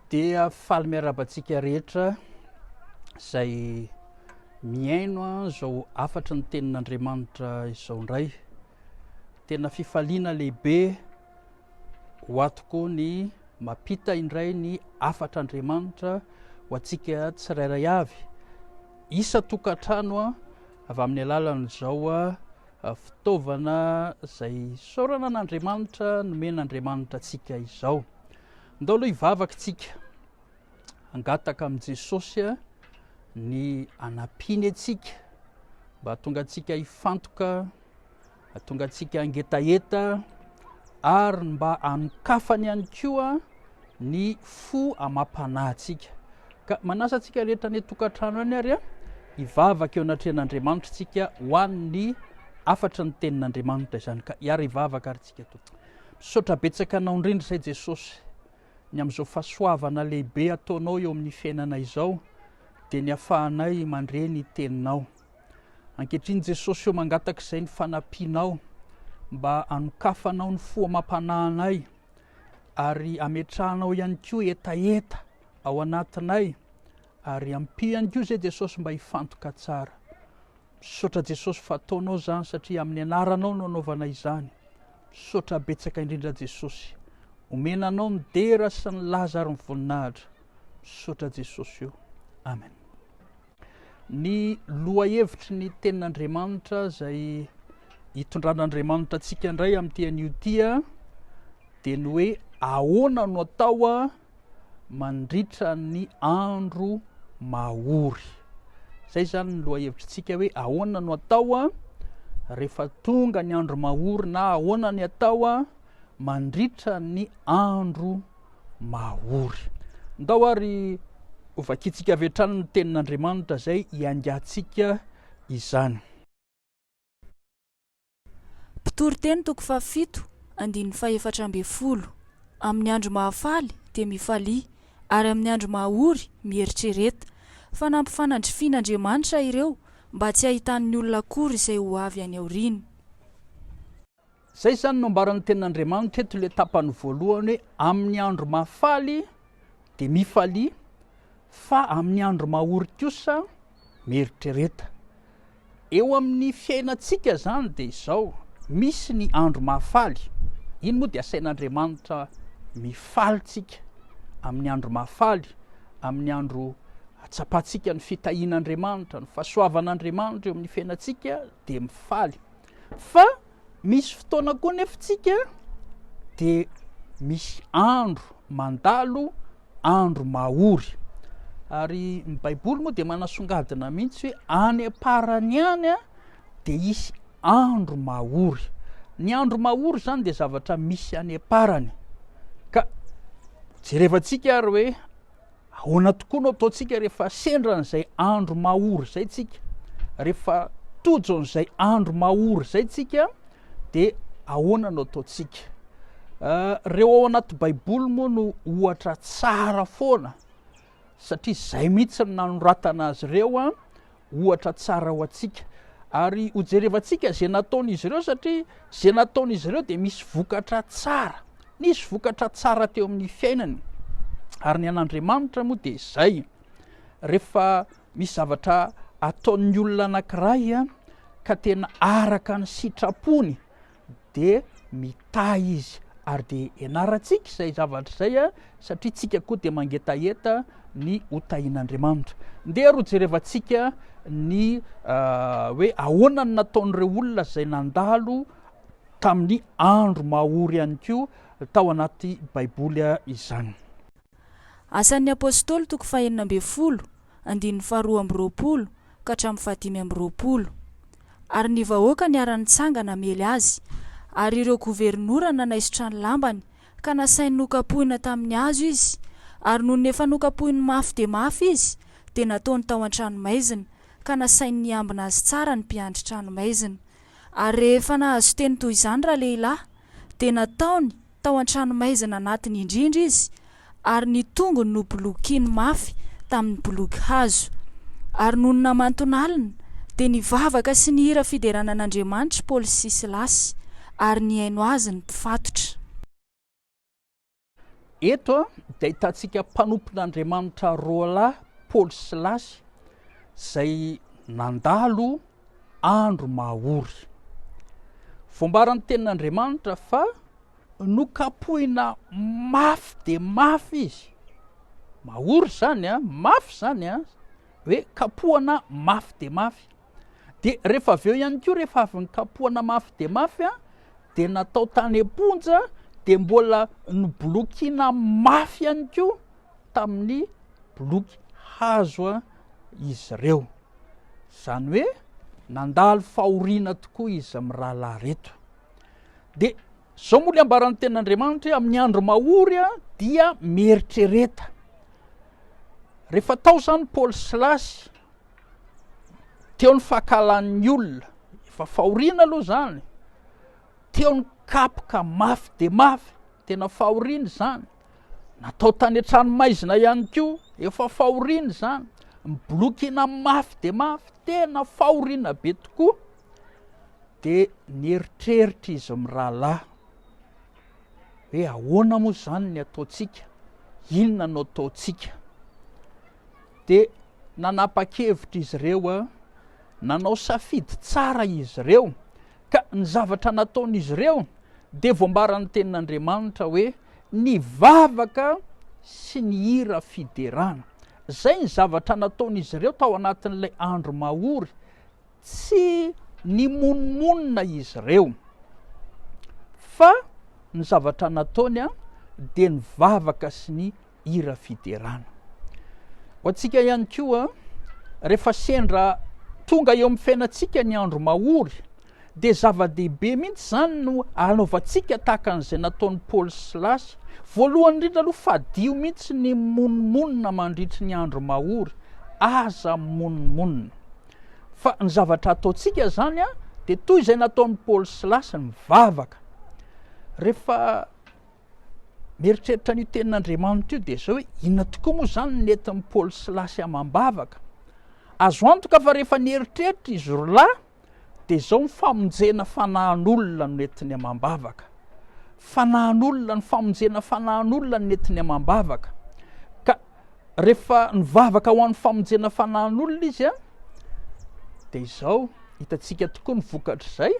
dia faly miarabantsika rehetra izay miaino zao afatra ny tenin'Andriamanitra izao indray. Tena fifaliana lehibe ho atoko ny mampita indray ny afatr'Andriamanitra ho antsika tsirairay avy. Isa tokantrano avy amin'ny alalan'izao fitaovana izay saorana an'Andriamanitra nomen'Andriamanitra antsika izao. Ndao aloha hivavaka tsika hangataka amin'i Jesosy ny anapiny antsika mba tonga antsika hifantoka, tonga antsika hangetaeta ary mba hanokafany ihany koa ny fo amam-panahy antsika. Ka manasa antsika rehetra ny tokantrano any ary hivavaka eo anatrehan'Andriamanitra tsika ho an'ny afatra ny tenin'Andriamanitra izany. Ka hiara hivavaka ary tsika tompoko. Misaotra betsaka anao indrindra izay Jesosy ny amin'izao fahasoavana lehibe ataonao eo amin'ny fiainana izao, dia ny ahafahanay mandre ny teninao. Ankehitriny Jesosy eo mangataka izay ny fanampianao mba hanokafanao ny fo amam-panahinay ary ametrahanao ihany koa etaeta ao anatinay ary ampio ihany koa izay Jesosy mba hifantoka tsara. Misaotra Jesosy fa ataonao izany satria amin'ny anaranao no anaovana izany. Misaotra betsaka indrindra Jesosy. Omenanao ny dera sy ny laza ary ny voninahitra. Misaotra Jesosy eo. Amen. Ny lohahevitry ny tenin'Andriamanitra izay hitondran'Andriamanitra antsika indray amin'ity anio tia dia ny hoe ahoana no atao mandritra ny andro mahory. Zay zany ny lohahevitrintsika hoe ahoana no atao rehefa tonga ny andro mahory, na ahoana ny atao mandritra ny andro mahory. Ndao ary ovakitsika avy hatrany ny tenin'Andriamanitra zay hiangatsika izany. Mpitoroteny toko fahafito andiny fahaefatra amby folo. Amin'ny andro mahafaly dia mifalia, ary amin'ny andro mahory mieritrereta. Fa nampifanadrifian'Andriamanitra ireo mba tsy hahitan'ny olona akory izay ho avy any aoriana. Zay zany no ambaran'ny tenin'Andriamanitra eto ilay tapany voalohany hoe amin'ny andro mahafaly dia mifalia, fa amin'ny andro mahory kosa mieritrereta. Eo amin'ny fiainantsika zany dia izao, misy ny andro mahafaly. Iny moa dia asain'Andriamanitra mifalitsika amin'ny andro mahafaly, amin'ny andro atsapantsika ny fitahian'Andriamanitra, ny fahasoavan'Andriamanitra eo amin'ny fiainantsika dia mifaly. Fa misy fotoana koa nefitsika dia misy andro mandalo, andro mahory. Ary ny Baiboly moa dia manasongadina mihitsy hoe any aparany any dia hisy andro mahory. Ny andro mahory zany dia zavatra misy any aparany. Ka jerevantsika ary hoe ahoana tokoa no ataontsika rehefa sendra n'izay andro mahory zay tsika, rehefa tojo n'izay andro mahory zay tsika, dia ahoana no ataontsika. Reo ao anaty Baiboly moa no ohatra tsara foana, satria zay mihitsy ny nanoratana azy ireo ohatra tsara ho antsika. Ary ho jerevantsika zay nataon'izy ireo, satria zay nataon'izy ireo dia misy vokatra tsara, nisy vokatra tsara teo amin'ny fiainany. Ary ny an'Andriamanitra moa dia izay, rehefa misy zavatra ataon'ny olona anankiray ka tena araka ny sitrapony dia mitahy izy, ary dia ianarantsika izay zavatra izay satria tsika koa dia mangetaeta ny hotahian'Andriamanitra. Ndeha ro jerevantsika ny hoe ahoana ny nataon'ireo olona izay nandalo tamin'ny andro mahory ihany koa tao anaty Baiboly izany. Asan'ny apôstôly toko fahaenina amby folo andiny faharoa amby roapolo ka hatramin'ny fahadimy amby roapolo. Ary ny vahoaka niara-nitsangana mely azy, ary ireo gobernora nanaisotra ny lambany ka nasainy nokapohina tamin'ny hazo izy. Ary noho ny efa nokapohiny mafy dia mafy izy, dia nataony tao an-tranomaizina ka nasainy niambina azy tsara ny mpiandry tranomaizina. Ary rehefa nahazo teny toy izany rahalehilahy, dia nataony tao an-tranomaizina anatiny indrindra izy, ary ny tongony no bolokiany mafy tamin'ny boloky hazo. Ary noho ny namantonalina dia nivavaka sy nihira fideranan'Andriamanitra Paoly sy Silasy, ary niaino azy ny mpifatotra. eto dia ahitantsika mpanompon'Andriamanitra roalahy Paoly sy Silasy zay nandalo andro mahory. Voambaran'ny tenin'Andriamanitra fa nokapohina mafy de mafy izy. Mahory zany mafy zany hoe kapohana mafy de mafy. De rehefa avy eo ihany koa rehefa avy nikapohana mafy de mafy de natao tany amponja de mbola nobolokiana mafy ihany koa tamin'ny boloky hazo izy ireo. Zany hoe nandalo fahoriana tokoa izy amin'ny rahalahy reto. De zao moa le ambaran'ny tenin'Andriamanitra amin'ny andro mahory dia mieritrereta. Rehefa tao zany Paoly sy Silasy teo ny fahakalan'ny olona, efa fahoriana aloha zany, teo ny kapoka mafy de mafy, tena fahoriana zany, natao tany an-tranomaizina ihany koa, efa fahoriana zany, mibolokiana mafy de mafy, tena fahoriana be tokoa. De nieritreritra izy amin'ny rahalahy hoe ahoana moa zany ny ataontsika, inona no ataontsika. De nanapa-kevitra izy ireo nanao safidy tsara izy ireo, ka ny zavatra nataon'izy ireo de voambaran'ny tenin'Andriamanitra hoe ny vavaka sy ny hira fiderana. Zay ny zavatra nataon'izy ireo tao anatin'ilay andro mahory, tsy ny monomonina izy ireo, fa ny zavatra nataony de ny vavaka sy ny hira fiderana. Ho antsika ihany koa rehefa sendra tonga eo amin'ny fiainantsika ny andro mahory, de zava-dehibe mihitsy zany no anaovantsika tahaka an'izay nataon'ny Paoly sy Silasy. Voalohany indrindra aloha fadio mihitsy ny monomonina mandritry ny andro mahory, aza monomonina. Fa ny zavatra ataontsika zany de toy izay nataon'ny Paoly sy Silasy, mivavaka. Rehefa mieritreritra ny tenin'Andriamanitra io de zao hoe inona tokoa moa zany nentin'ny Paoly sy Silasy amam-bavaka. Azo antoka fa rehefa nieritreritra izy roalahy de zao ny famonjena fanahin'olona no nentiny amam-bavaka. Fanahin'olona, ny famonjena fanahin'olona no nentiny amam-bavaka. Ka rehefa nivavaka ho an'ny famonjena fanahin'olona izy de izao hitantsika tokoa ny vokatra izay.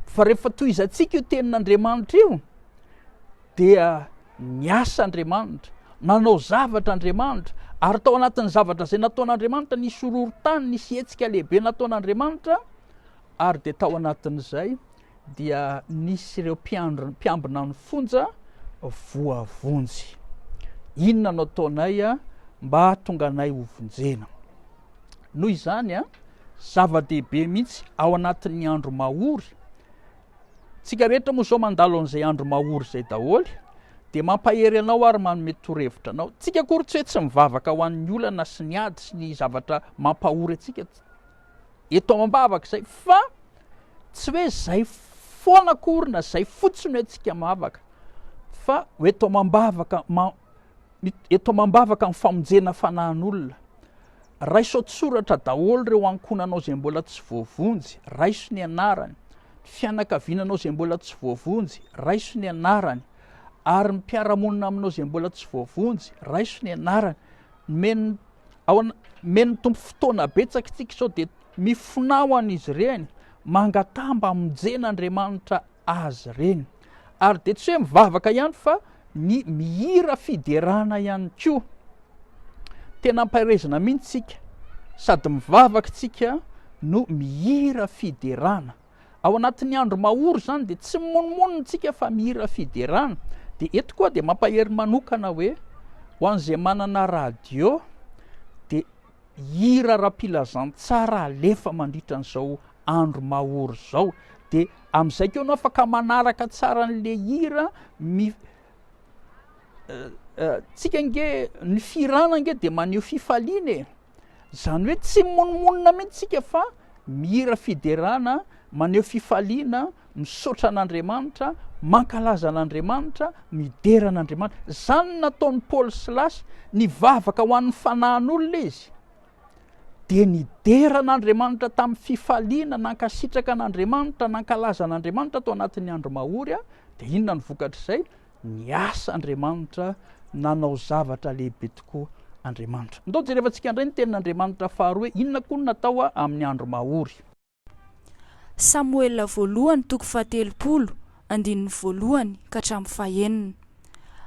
Fa rehefa tohizantsika io tenin'Andriamanitra io dia niasa Andriamanitra, nanao zavatra Andriamanitra, ary tao anatin'ny zavatra zay nataon'Andriamanitra nisy horohoro-tany, nisy hetsika lehibe nataon'Andriamanitra, ary de tao anatin'izay dia nisy ireo mpiambina ny fonja voavonjy. Inona no ataonay mba tonga anay ho vonjena? Noho izany zava-dehibe mihitsy ao anatin'ny andro mahory. Tsika rehetra moa zao mandalo an'izay andro mahory zay daholy, de mampahery anao ary manome torohevitra anao. Tsika akory tsy hoe tsy mivavaka ho an'ny olana sy ny ady sy ny zavatra mampahory atsika eto amam-bavaka zay, fa tsy hoe zay foana akory na zay fotsiny hoe atsika mavaka, fa ho eto amam-bavaka ny famonjena fanahin'olona. Raiso tsoratra daholo reo ankonanao zay mbola tsy voavonjy, raiso ny anarany. Fianakavinanao zay mbola tsy voavonjy, raiso ny anarany. Ary ny mpiaramonina aminao zay mbola tsy voavonjy, raiso ny anarany. Meny tompo fotoana betsaka tsika sao de mifinao an'izy ireny, mangatamba amonjen'Andriamanitra azy ireny. Ary de tsy hoe mivavaka ihany fa ny mihira fiderana ihany koa. Tena ampairezana mihitsy tsika, sady mivavaka tsika no mihira fiderana. Ao anatin'ny andro mahory zany de tsy monomonina tsika fa mihira fiderana. De eto koa de mampahery manokana hoe ho an'izay manana radio de hira ra-pilazantsara alefa mandritra an'izao andro mahory zao. De am'izay koa anao afaka manaraka tsara n'le hira tsika nge ny firana nge de maneho fifaliana. Zany hoe tsy monomonina mihitsy tsika fa mihira fiderana, maneho fifaliana, misaotra an'Andriamanitra, mankalaza an'Andriamanitra, midera an'Andriamanitra. Zany nataon'ny Paoly sy Silasy, nivavaka ho an'ny fanahin'olona izy. De nidera an'Andriamanitra tamin'ny fifaliana, nankasitraka an'Andriamanitra, nankalaza an'Andriamanitra tao anatin'ny andro mahory. De inona ny vokatra izay? Niasa Andriamanitra nanao zavatra lehibe tokoa Andriamanitra. Ndao jereva antsika indray ny tenin'Andriamanitra faharoa hoe inona koa no natao amin'ny andro mahory. Samuela voalohany toko 17:1 ka hatramin'ny 9.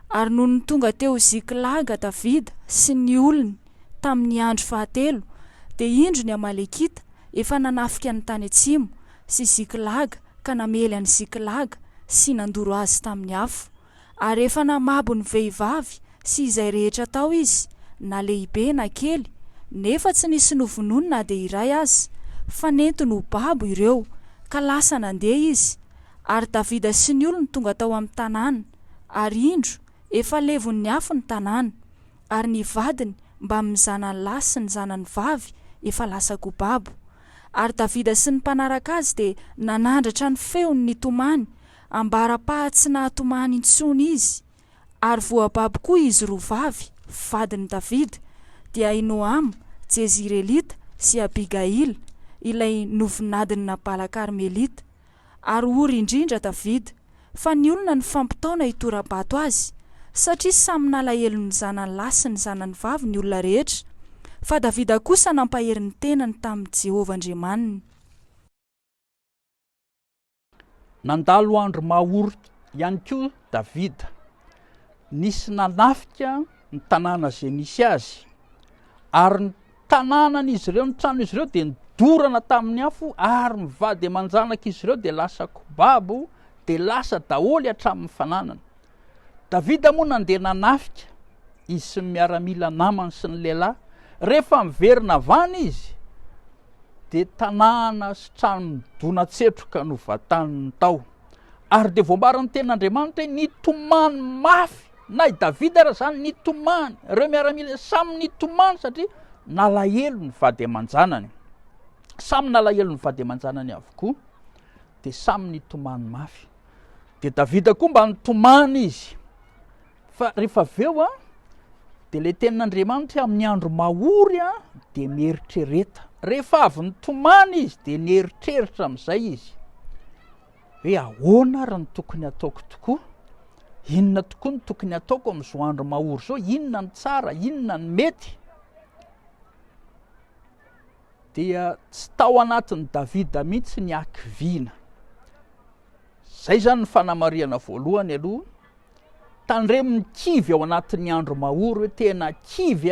Ary noho ny tonga teo Ziklaga Davida sy ny olony tamin'ny andro 7 dia indro ny Amalekita efa nanafika ny tany atsimo sy Ziklaga ka namely any Ziklaga sy nandoro azy tamin'ny afo. Ary efa namabo ny vehivavy sy izay rehetra tao izy, na lehibe na kely, nefa tsy nisy novonoiny na dia iray azy, fa nentiny ho babo ireo, ka lasa nandeha izy. Ary Davida sy ny olony tonga tao amin'ny tanàna, ary indro efa levon'ny afo ny tanàna, ary ny vadiny mba amin'ny zanany lahy sy ny zanany vavy efa lasako babo. Ary Davida sy ny mpanaraka azy dia nanandratra ny feony ny tomany, ambara-paha tsy nahatomany intsony izy. Ary voababo koa izy roa vavy, vadiny Davida, dia Inoam, Jezirelita sy Abigail, ilay novinadiny Nabala Karmelita. Ary ory indrindra Davida, fa ny olona ny fampitaona hitora-bato azy, satria samy nalahelo ny zanany lahy sy ny zanany vavy ny olona rehetra. Fa Davida kosa nampahery ny tenany tamin'ny Jehovah Andriamaniny. Nandalo andro mahory ihany koa Davida. Nisy nanafika ny tanàna izay nisy azy, ary ny tanànan'izy ireo, ny tranon'izy ireo dia nidorana tamin'ny afo, ary mivady aman-janaka izy ireo dia lasa kobabo, dia lasa daholy hatramin'ny fananana. Davida moa nandeha nanafika izy sy ny miaramila namany sy ny lehilahy. Rehefa miverina avany izy dia tanàna sy trano midona-tsetroka no vataniny tao. Ary dia voambaran'ny tenin'Andriamanitra nitomany mafy, na i Davida raha zany nitomany, ireo miaramila samy nitomany satria nalahelo ny vady aman-janany. Samy nalahelo ny vady aman-janany avokoa, dia samy nitomany mafy. Dia Davida koa mba nitomany izy. Fa rehefa aveo dia ilay tenin'Andriamanitra amin'ny andro mahory dia mieritrereta. Rehefa avy nitomany izy dia nieritreritra amin'izay izy hoe ahoana raha ny tokony ataoko tokoa, inona tokoa ny tokony ataoko amin'izao andro mahory zao, inona ny tsara, inona ny mety. Dia tsy tao anatin'ny Davida mihitsy ny ankiviana. Zay zany ny fanamariana voalohany aloha. Tandremo ny kivy ao anatin'ny andro mahory hoe tena kivy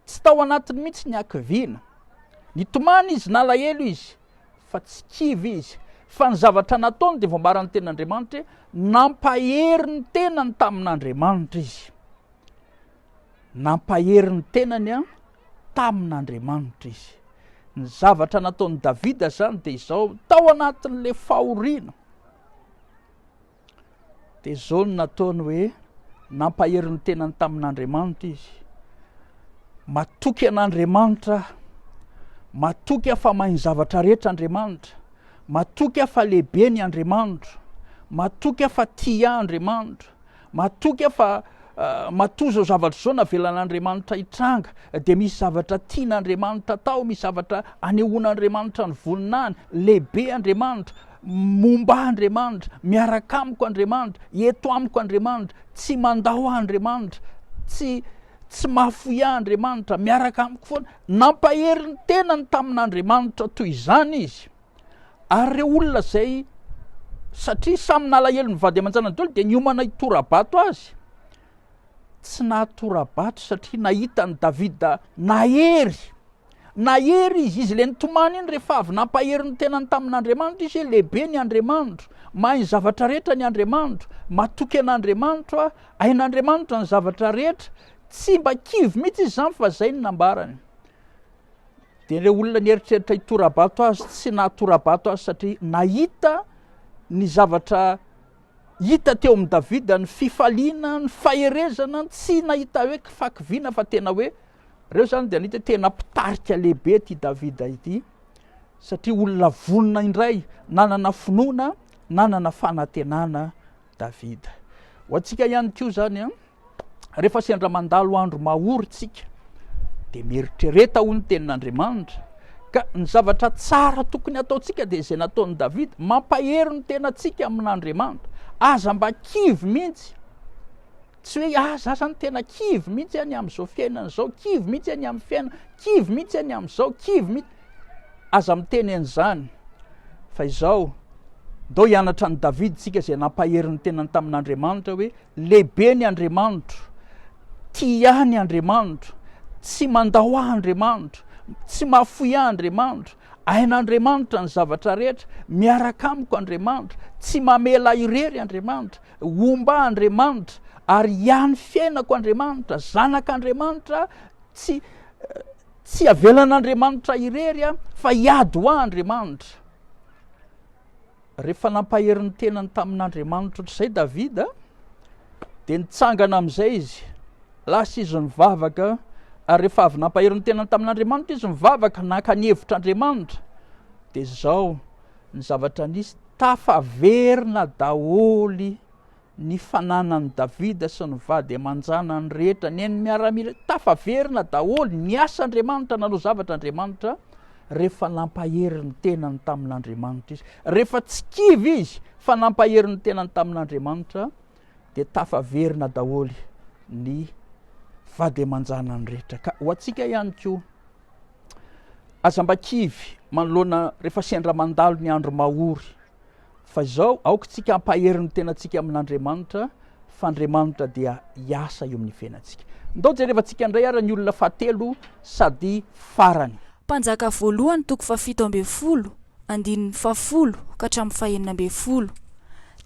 tsy tao anatiny mihitsy ny ankiviana. Nitomany izy, nalahelo izy, fa tsy kivy izy. Fa ny zavatra nataony dia voambaran'ny tenin'Andriamanitra nampahery ny tenany tamin'Andriamanitra izy. Nampahery ny tenany tamin'Andriamanitra izy. Ny zavatra nataony Davida zany dia izao, tao anatin'ilay fahoriana. Dia izao no nataony hoe nampahery ny tenany tamin'Andriamanitra izy. Matoky an'Andriamanitra, matoky afa mahay zavatra rehetra Andriamanitra, matoky afa lehibe ny Andriamanitra, matoky afa tia Andriamanitra, matoky afa matoa zao zavatra zao navelan'Andriamanitra hitranga, dia misy zavatra tian'Andriamanitra tao, misy zavatra anehoan'Andriamanitra ny voninany, lehibe Andriamanitra, momba Andriamanitra, miaraka amiko Andriamanitra, eto amiko Andriamanitra, tsy mandao Andriamanitra, tsy mahafoy Andriamanitra, miaraka amiko foana. Nampahery ny tenany tamin'Andriamanitra toy izany izy. Ary ireo olona zay, satria samy nalahelo ny vady aman-janany daholo, dia niomana hitora-bato azy. Tsy nahatora-bato satria nahita ny Davida nahery izy, izy le nitomany iny rehefa avy nampahery ny tenany tamin'Andriamanitra izy, lehibe ny Andriamanitra, mahay ny zavatra rehetra ny Andriamanitra, matoky an'Andriamanitra, hain'Andriamanitra ny zavatra rehetra, tsy mba kivy mihitsy izy zany fa zay ny nambarany. Dia ireo olona nieritreritra hitora-bato azy, tsy nahatora-bato azy satria nahita ny zavatra hita teo amin'ny Davida, ny fifaliana, ny faherezana, tsy nahita hoe fakiviana fa tena hoe ireo zany dia nahita tena mpitarika lehibe ty Davida ity, satria olona vonona indray, nanana finoana, nanana fanantenana Davida. Ho antsika ihany koa zany rehefa sendra mandalo andro mahory tsika, dia mieritrereta ho ny tenin'Andriamanitra, ka ny zavatra tsara tokony ataontsika dia izay nataon'ny Davida, mampahery ny tenantsika amin'Andriamanitra. Aza mba kivy mihitsy, tsy hoe za zany tena kivy mihitsy any am'izao fiainana zao, kivy mihitsy any amin'ny fiainana, kivy mihitsy any am'izao, kivy mihitsy aza miteny an'izany. Fa izao ndao hianatra ny David tsika zay nampaheriny tenany tamin'Andriamanitra hoe lehibe ny Andriamanitra, tia ny Andriamanitra, tsy mandahoa Andriamanitra, tsy mahafoy Andriamanitra, hain'Andriamanitra ny zavatra rehetra, miaraka amiko Andriamanitra, tsy mamela irery Andriamanitra, omba Andriamanitra, ary ihany fiainako Andriamanitra, zanak'Andriamanitra, tsy avelan'Andriamanitra irery fa hiady ho Andriamanitra. Rehefa nampaheriny tenany tamin'Andriamanitra ohatr'izay Davida, dia nitsangana amin'izay izy, lasa izy nivavaka, ary rehefa avy nampaheriny tenany tamin'Andriamanitra izy mivavaka nankany-hevitr'Andriamanitra, dia zao ny zavatra nisy, tafaverina daholy ny fananany Davida sy ny vady aman-janany rehetra, ny eny miaramila, tafaverina daholy ny as'Andriamanitra, nanao zavatra Andriamanitra rehefa nampaheriny tenany tamin'Andriamanitra izy. Rehefa tsy kivy izy fa nampaheriny tenany tamin'Andriamanitra, dia tafaverina daholy ny vady aman-janany rehetra. Ka ho antsika ihany koa, aza mba kivy manoloana rehefa sendra mandalo ny andro mahory, fa izao aoka tsika hampaheriny tenantsika amin'Andriamanitra, fa Andriamanitra dia hiasa eo amin'ny fiainantsika. Ndao jerevantsika indray ara ny olona fahatelo sady farany. Mpanjaka voalohany 7:20, 10 ka hatramin'ny 20.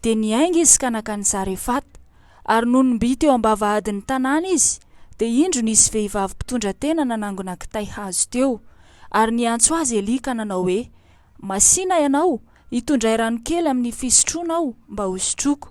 Dia niainga izy ka nakany Zarefata, ary noho nimby teo ambavahadin'ny tanàna izy, dia indro nisy vehivavy mpitondra tena nanangona kitay hazo teo, ary niantso azy Elia ka nanao hoe, masina ianao, hitondray rano kely amin'ny fisotroanao mba ho sotroako.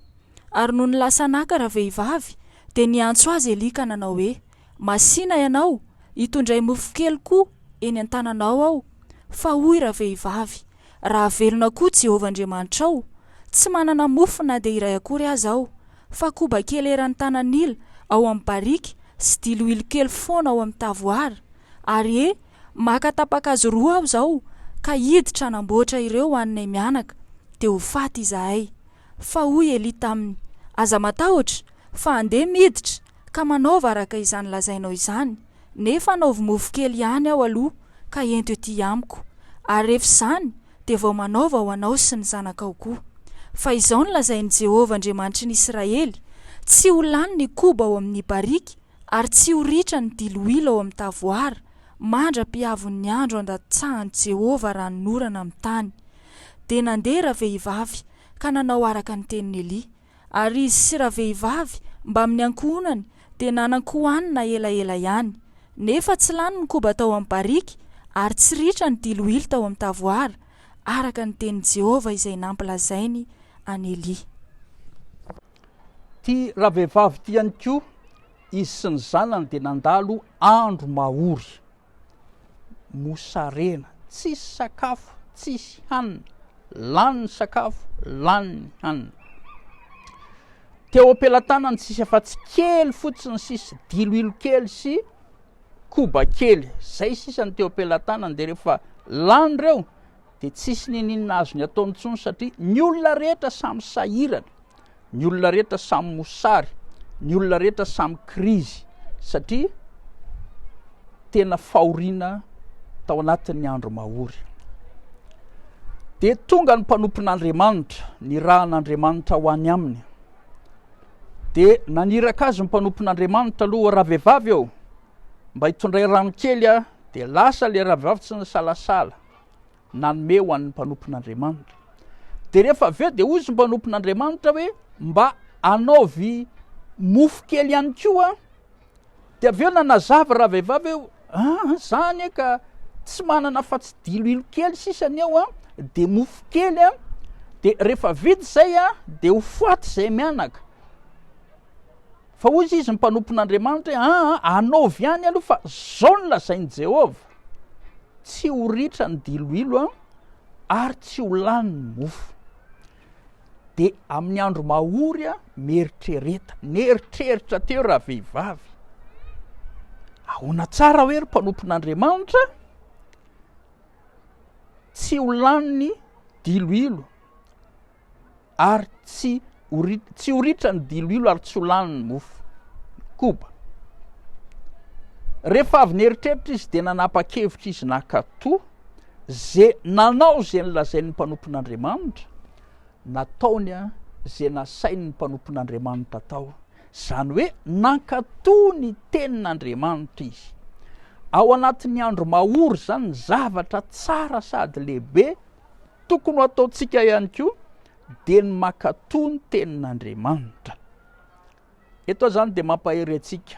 Ary noho nilasa naka raha vehivavy, dia niantso azy Elia ka nanao hoe, masina ianao, hitondray mofo kely koa eny an-tananao ao. Fa hoy raha vehivavy, raha velona koa Jehovah Andriamanitra ao, tsy manana mofo na dia iray akory aza aho, fa koba kely eran'ny tanan'ila ao amin'ny bariky sy diloilo kely foana ao amin'ny tavoara. Ary maka tapaka-kazo 2 aho zao, ka hiditra namboatra ireo hoaninay mianaka, dia ho faty izahay. Fa hoy Elia taminy, aza matahotra, fa andeha miditra ka manaova araka izany lazainao izany, nefa anaovy mofo kely ihany aho aloha, ka ento ety amiko, ary rehefa izany dia vao manaova ho anao sy ny zanakao koa. Fa izao ny lazain'i Jehovah Andriamanitry ny Israely, tsy ho lany ny koba ao amin'ny bariky, ary tsy ho ritra ny diloilo ao amin'ny tavoara, mandra-piavon'ny andro andatsahan'i Jehovah raha norana amin'ny tany. Dia nandeha raha vehivavy ka nanao araka ny tenin'ny Elia, ary izy sy raha vehivavy mba amin'ny ankohonany dia nanan-kohanina elaela ihany, nefa tsy lany ny koba tao amin'ny bariky, ary tsy ritra ny diloilo tao amin'ny tavoara, araka ny tenin'i Jehovah izay nampilazainy any Elia. Ty raha vehivavy ty ihany koa, izy sy ny zanany dia nandalo andro mahory, mosarena, tsisy sakafo, tsisy hanina, lany ny sakafo, lany ny hanina. Teo am-pelantanany sisy afa-tsy kely fotsiny, sisy diloilo kely sy koba kely, zay sisa ny teo am-pelantanany. Dia rehefa lany reo dia tsisy ninina azo ny ataony intsony, satria ny olona rehetra samy sahirana, ny olona rehetra samy mosary, ny olona rehetra samy krizy, satria tena fahoriana tao anatin'ny andro mahory. Dia tonga ny mpanompon'Andriamanitra, ny rahan'Andriamanitra ho any aminy, dia naniraka azy ny mpanompon'Andriamanitra aloha raha vehivavy ao, mba hitondray rano kely dia lasa le raha vehivavy tsy nisalasala, nanome ho an'ny mpanompon'Andriamanitra. Dia rehefa avy eo dia ozy ny mpanompon'Andriamanitra hoe mba anaovy mofo kely ihany koa, dia avy eo nanazava raha vehivavy eo, zany ka tsy manana fa tsy diloilo kely sisany eo dia mofo kely dia rehefa vita zay dia ho faty zay mianaka. Fa ozy izy ny mpanompon'Andriamanitra hoe anaovy ihany aloha, fa zao ny lazain'i Jehovah, tsy ho ritra ny diloilo ary tsy ho lany ny mofo. Dia amin'ny andro mahory mieritrereta, nieritreritra teo raha vehivavy, ahoana tsara hoe ry mpanompon'Andriamanitra, tsy ho lany ny diloilo ary tsy ho ritra ny diloilo ary tsy ho lany ny mofo. koba. Rehefa avy nieritreritra izy dia nanapa-kevitra izy nakatoa zay nanao zay nilazain'ny mpanompon'Andriamanitra, nataony zay nasain'ny mpanompon'Andriamanitra tao. Zany hoe nankatoa ny tenin'Andriamanitra izy. Ao anatin'ny andro mahory zany ny zavatra tsara sady lehibe tokony ho ataontsika ihany koa dia ny mankatoa ny tenin'Andriamanitra. Eto zany dia mampahery antsika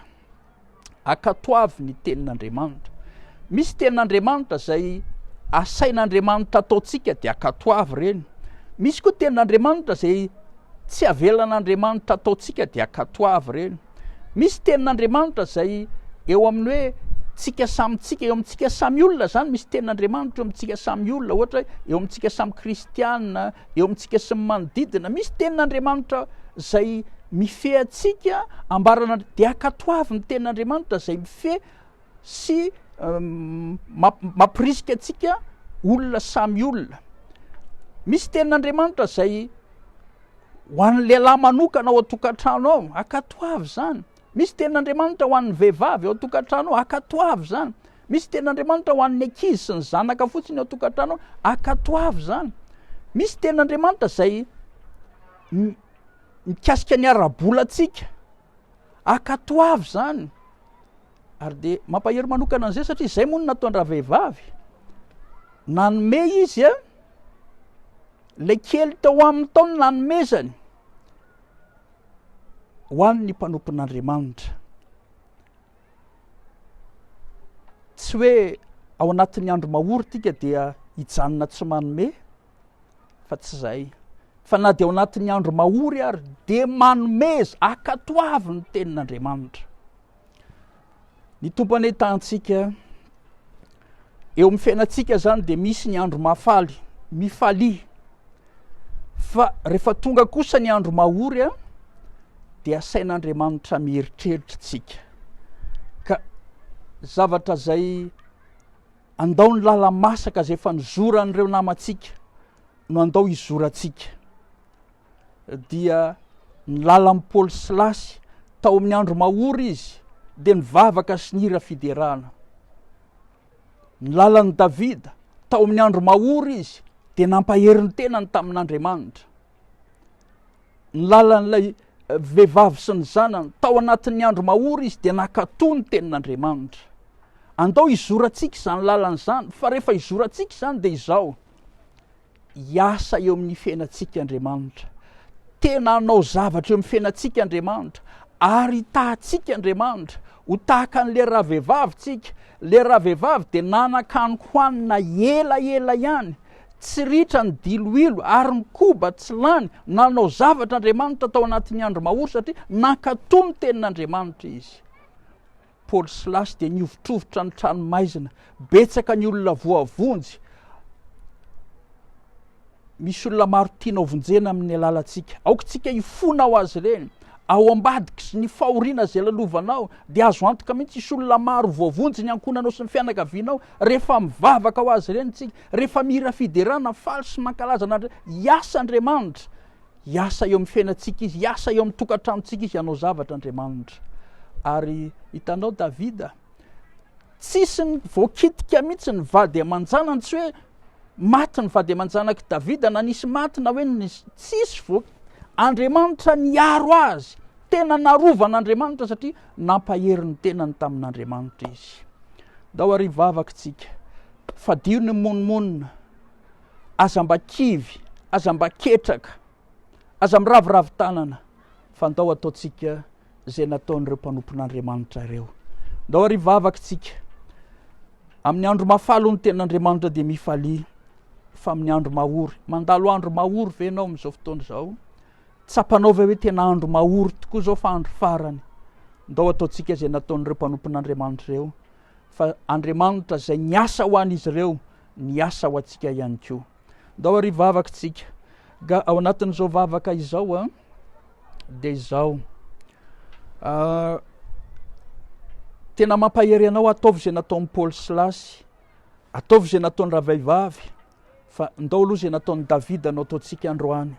akatoavy ny tenin'Andriamanitra. Misy tenin'Andriamanitra zay asain'Andriamanitra ataontsika dia akatoavy reny. Misy koa tenin'Andriamanitra zay tsy avelan'Andriamanitra ataontsika dia akatoavy reny. Misy tenin'Andriamanitra zay eo amin'ny hoe tsika samitsika, eo amintsika samy olona zany misy tenin'Andriamanitra eo amintsika samy olona, ohatra eo amintsika samy kristianina, eo amintsika samy manodidina. Misy tenin'Andriamanitra zay mifehy atsika ambarana dia akatoavy ny tenin'Andriamanitra zay mifehy sy mampirisika atsika olona samy olona. Misy tenin'Andriamanitra zay ho an'ny lehilahy manokana ao an-tokantrano ao, akatoavy zany. Misy tenin'Andriamanitra ho an'ny vehivavy ao an-tokantrano ao, akatoavy zany. Misy tenin'Andriamanitra ho an'ny ankizy sy ny zanaka fotsiny ao an-tokantrano ao, akatoavy zany. Misy tenin'Andriamanitra zay mikasika ny ara-bolatsika, akatoavy zany. Ary dia mampahery manokana an'izay satria izay moa no nataon-draha vehivavy. Nanome izy le kely tao amin'ny taony nanomezany ho an'ny mpanompon'Andriamanitra. Tsy hoe ao anatin'ny andro mahory tika dia hijanona tsy manome, fa tsy zay. Fa na dia ao anatin'ny andro mahory ary dia manomeza, akatoavy ny tenin'Andriamanitra. Ny tompany ahitansika eo amin'ny fiainantsika zany dia misy ny andro mafaly, mifalia. Fa rehefa tonga kosa ny andro mahory dia asain'Andriamanitra mieritreritra tsika. Ka zavatra zay andao ny lala masaka zay efa nizoran'ireo namantsika no andao hizorantsika. Dia ny lalan'ny Paoly Silasy tao amin'ny andro mahory izy dia nivavaka sy nihira fiderana. Ny lalan'ny Davida tao amin'ny andro mahory izy dia nampahery ny tenany tamin'Andriamanitra. Ny lalan'ilay vehivavy sy ny zanany tao anatin'ny andro mahory izy dia nankatoa ny tenin'Andriamanitra. Andao hizorantsika zany lalan'izany, fa rehefa hizorantsika zany dia izao, hiasa eo amin'ny fiainantsika Andriamanitra. Tena hanao zavatra eo amin'ny fiainantsika Andriamanitra, ary hitahantsika Andriamanitra ho tahaka an'le raha vehivavy tsika. Le raha vehivavy dia nanan-kany hoanina ela ihany, tsy ritra ny diloilo ary ny koba tsy lany, nanao zavatra Andriamanitra tao anatin'ny andro mahory satria nankatoa ny tenin'Andriamanitra izy. Paoly Silasy dia niovitrovotra ny tranomaizina, betsaka ny olona voavonjy. Misy olona maro tiana vonjena amin'ny alalantsika, aokatsika hifona ho azy ireny, ao ambadiky sy ny fahoriana zay lalovanao, dia azo antoka mihitsy isy olona maro voavonjy ny ankonanao sy ny fianakavianao rehefa mivavaka ho azy ireny tsika, rehefa mihira fiderana faly sy mankalaza an'Andriamanitra. Hiasa Andriamanitra, hiasa eo amin'ny fiainantsika izy, hiasa eo amin'ny tokantranontsika izy hanao zavatra Andriamanitra. Ary hitanao Davida, tsisy ny voakitika mihitsy ny vady aman-janany, tsy hoe maty ny vady aman-janaky Davida na nisy maty na hoe tsisy Andriamanitra niaro azy, tena narovan'Andriamanitra satria nampahery ny tenany tamin'Andriamanitra izy. Dao ary vavakytsika, fadio ny monomonina, aza mba kivy, aza mba ketraka, aza miraviravy tanana, fa ndao ataontsika zay nataon'ireo mpanompon'Andriamanitra ireo. Ndao ary vavakytsika, amin'ny andro mafalo ny tenin'Andriamanitra dia mifalia, fa amin'ny andro mahory, mandalo andro mahory ve ianao amin'izao fotoana izao? Tsapanao ve hoe tena andro mahory tokoa zao fa andro farany? Ndao ataontsika zay nataon'ireo mpanompon'Andriamanitra ireo, fa Andriamanitra zay niasa ho an'izy ireo, niasa ho antsika ihany koa. Ndao ary vavakytsika, ao anatin'izao vavaka izao dia izao, tena mampahery anao, ataovy zay nataon'ny Paoly Silasy, ataovy zay nataon'ny ravehivavy, fa ndao aloha zay nataon'ny Davida no ataontsika androany.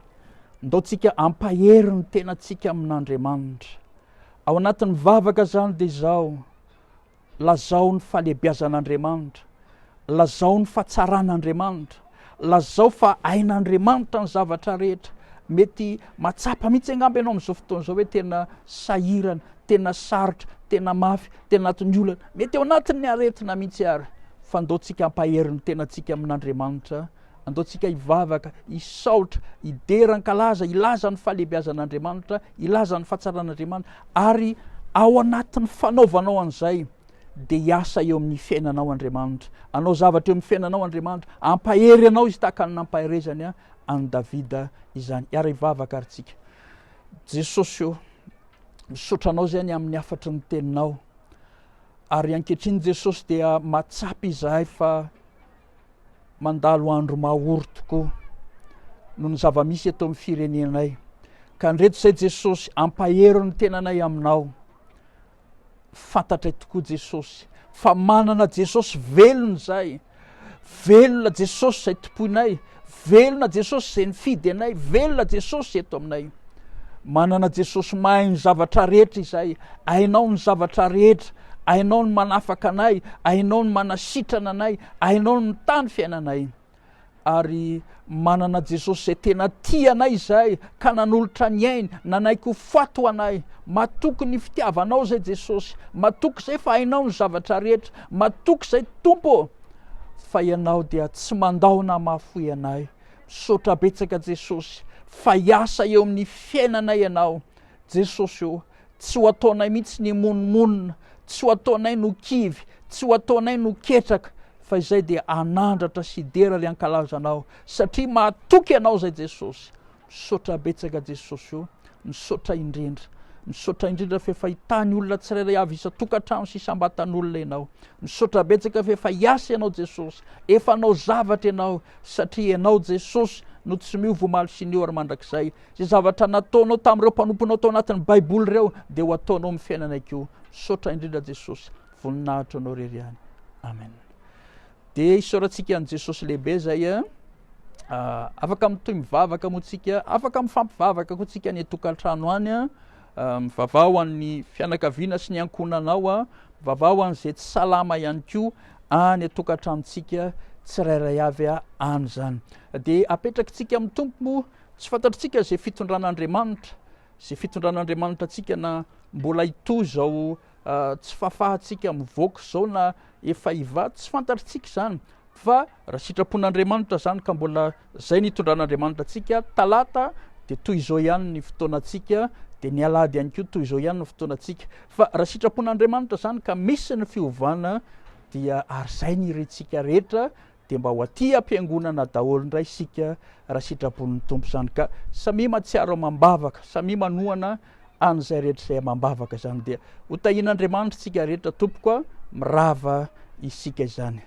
Ndao tsika ampahery ny tenantsika amin'Andriamanitra, ao anatin'ny vavaka zany dia zao lazao ny fahalebiazan'Andriamanitra, lazao ny fahatsaran'Andriamanitra, lazao fa ain'Andriamanitra ny zavatra rehetra. Mety matsapa mihitsy angamba ianao amin'izao fotoana zao hoe tena sahirana, tena sarotra, tena mafy, tena anatin'ny olana, mety ao anatin'ny aretina mihitsy ary. Fa andaontsika hampahery ny tenantsika amin'Andriamanitra, andaontsika hivavaka, hisaotra, hidera ny kalaza, ilaza ny fahalebiazan'Andriamanitra, ilaza ny fahatsaran'Andriamanitra, ary ao anatin'ny fanaovanao an'izay dia hiasa eo amin'ny fiainanao Andriamanitra. Anao zavatra eo amin'ny fiainanao Andriamanitra, ampahery anao izy tahaka ny nampaherezany any Davida izany. Hiara hivavaka ary tsika. Jesosy io misaotra anao zany amin'ny afatry ny teninao, ary ankehitriny Jesosy dia matsapy izahay fa mandalo andro mahory tokoa noho ny zava-misy eto amin'ny firenenay. Ka ndreto izay Jesosy ampahery ny tenanay aminao. Fantatray tokoa Jesosy fa manana Jesosy velona zay, velona Jesosy zay tomponay, velona Jesosy zay nifidy anay, velona Jesosy eto aminay. Manana Jesosy mahay ny zavatra rehetra izay, hainao ny zavatra rehetra, hainao ny manafaka anay, hainao ny manasitrana anay, hainao ny tany fiainanay. Ary manana Jesosy zay tena tia anay izay ka nanolotra ny ainy, nanaiky ho fato anay. Matoky ny fitiavanao zay Jesosy, matoky zay fa hainao ny zavatra rehetra, matoky zay tompo, fa ianao dia tsy mandahona mahafoy anay. Misaotra betsaka Jesosy fa hiasa eo amin'ny fiainanay ianao. Jesosy io tsy ho ataonay mihitsy ny monomonina, tsy ho ataonay no kivy, tsy ho ataonay no ketraka, fa izay dia anandratra sy dera ry ankalazanao, satria mahatoky ianao zay Jesosy. Misaotra betsaka Jesosy io, misaotra indrindra fa efa hitany olona tsirairay avy isa-tokantrano sy isambatan'olona ianao. Misaotra betsaka fa efa hiasa ianao Jesosy, efa anao zavatra ianao, satria ianao Jesosy no tsy miova omaly sy ny ora mandrakizay. Zay zavatra nataonao tamin'ireo mpanomponao tao anatin'ny Baiboly ireo dia ho ataonao amin'ny fiainanay koa. Misaotra indrindra Jesosy, voninahitra anao rery ihany. Amen. Dia isaorantsika an' Jesosy lehibe zay afaka mitoy mivavaka moa tsika, afaka mifampivavaka koa tsika ny tokantrano any, mivavao amin'ny fianakaviana sy ny ankonanao, mivavao an'izay tsy salama ihany koa any tokantranontsika tsirairay avy any zany. Dia apetrakintsika amin'ny tompo, tsy fantatritsika zay fitondran'Andriamanitra, zay fitondran'Andriamanitra tsika na mbola ito zao tsy fahafahantsika mivoaka zao na efa hiva, tsy fantatritsika zany. Fa raha sitrapon'Andriamanitra zany ka mbola zay nitondran'Andriamanitra tsika, talata dia toy izao ihany ny fotoanatsika, dia ny alady ihany koa toy izao ihany ny fotoanatsika. Fa raha sitrapon'Andriamanitra zany ka misy ny fiovana, dia ary zay ny irentsika rehetra, dia mba ho aty am-piangonana daholo indray sika raha sitrapon'ny tompo zany. Ka samy mahatsiaro mambavaka, samy manohana an'izay rehetra izay mambavaka zany. Dia ho tahin'Andriamanitra tsika rehetra, tompoka mirava isika izany.